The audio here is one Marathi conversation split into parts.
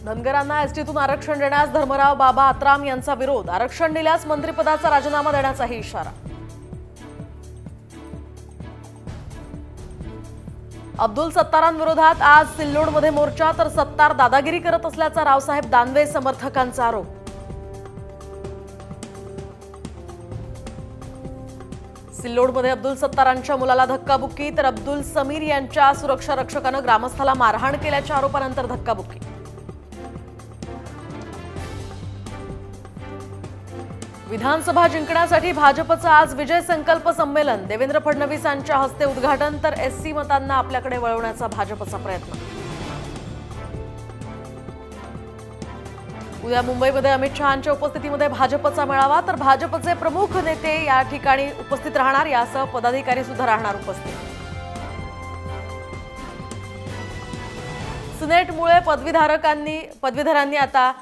धनगरांना एसटीतून आरक्षण देण्यास धर्मराव बाबा आत्राम यांचा विरोध। आरक्षण दिल्यास मंत्रिपदाचा राजीनामा देण्याचाही इशारा। अब्दुल सत्तारांविरोधात आज सिल्लोडमध्ये मोर्चा, तर सत्तार दादागिरी करत असल्याचा रावसाहेब दानवे समर्थकांचा आरोप। सिल्लोडमध्ये अब्दुल सत्तारांच्या मुलाला धक्काबुक्की, तर अब्दुल समीर यांच्या सुरक्षा रक्षकानं ग्रामस्थाला मारहाण केल्याच्या आरोपानंतर धक्काबुक्की। विधानसभा जिंकण्यासाठी भाजपचं आज विजय संकल्प संमेलन। देवेंद्र फडणवीसांच्या हस्ते उद्घाटन, तर एससी मतांना आपल्याकडे वळवण्याचा भाजपचा प्रयत्न। उद्या मुंबईमध्ये अमित शहांच्या उपस्थितीमध्ये भाजपचा मेळावा, तर भाजपचे प्रमुख नेते या ठिकाणी उपस्थित राहणार, यासह पदाधिकारी सुद्धा राहणार उपस्थित। सिनेटमुळे पदवीधरांनी आता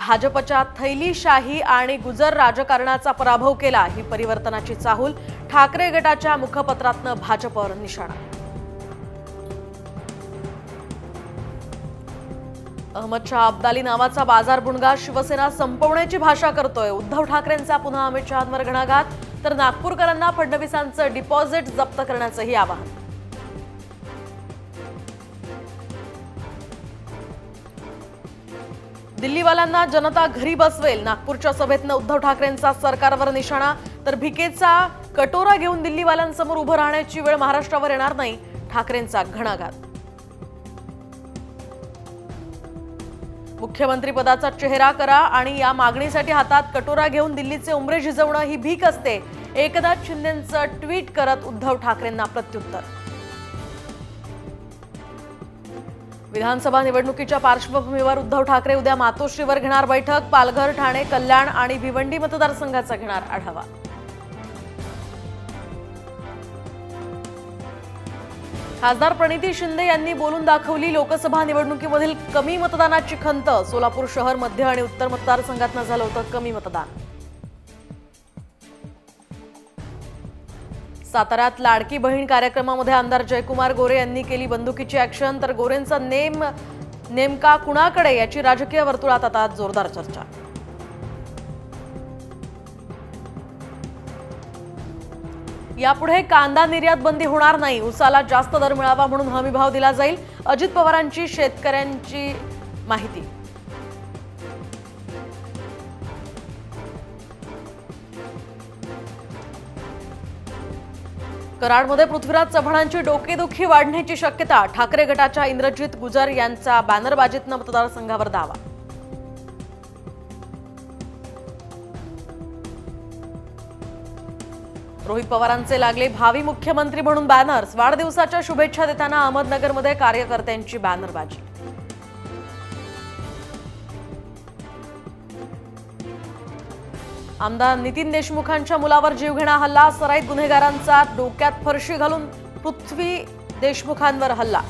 भाजपच्या थैलीशाही आणि गुजर राजकारणाचा पराभव केला, ही परिवर्तनाची चाहूल। ठाकरे गटाच्या मुखपत्रातनं भाजपवर निशाणा। अहमद शाह अब्दाली नावाचा बाजार बुणगा शिवसेना संपवण्याची भाषा करतोय। उद्धव ठाकरेंचा पुन्हा अमित शहांवर घणाघात, तर नागपूरकरांना फडणवीसांचं डिपॉझिट जप्त करण्याचंही आवाहन। दिल्लीवाल्यांना जनता घरी बसवेल, नागपूरच्या सभेतनं उद्धव ठाकरेंचा सरकारवर निशाणा, तर भिकेचा कटोरा घेऊन दिल्लीवाल्यांसमोर उभं राहण्याची वेळ महाराष्ट्रावर येणार नाही, ठाकरेंचा घणाघात। मुख्यमंत्री पदाचा चेहरा करा आणि या मागणीसाठी हातात कटोरा घेऊन दिल्लीचे उंबरे झिजवणं ही भीक असते, एकनाथ शिंदेंचं ट्विट करत उद्धव ठाकरेंना प्रत्युत्तर। विधानसभा निवडणुकीच्या पार्श्वभूमीवर उद्धव ठाकरे उद्या मातोश्रीवर घेणार बैठक। पालघर, ठाणे, कल्याण आणि भिवंडी मतदारसंघाचा घेणार आढावा। खासदार प्रणिती शिंदे यांनी बोलून दाखवली लोकसभा निवडणुकीमधील कमी मतदानाची खंत। सोलापूर शहर, मध्य आणि उत्तर मतदारसंघातनं झालं होतं कमी मतदान। साताऱ्यात लाडकी बहीण कार्यक्रमामध्ये आमदार जयकुमार गोरे यांनी केली बंदुकीची ऍक्शन, तर गोरेंचा नेमका कुणाकडे याची राजकीय वर्तुळात आता जोरदार चर्चा। यापुढे कांदा निर्यात बंदी होणार नाही, उसाला जास्त दर मिळावा म्हणून हमीभाव दिला जाईल, अजित पवारांची शेतकऱ्यांची माहिती। कराडमध्ये पृथ्वीराज चव्हाणांची डोकेदुखी वाढण्याची शक्यता। ठाकरे गटाच्या इंद्रजित गुजर यांचा बॅनरबाजीतनं मतदारसंघावर दावा। रोहित पवारांचे लागले भावी मुख्यमंत्री म्हणून बॅनर्स। वाढदिवसाच्या शुभेच्छा देताना अहमदनगरमध्ये कार्यकर्त्यांची बॅनरबाजी। आमदार नितीन देशमुखांच्या मुलावर जीवघेणा हल्ला। सराईत गुन्हेगारांचा डोक्यात फरशी घालून पृथ्वी देशमुखांवर हल्ला।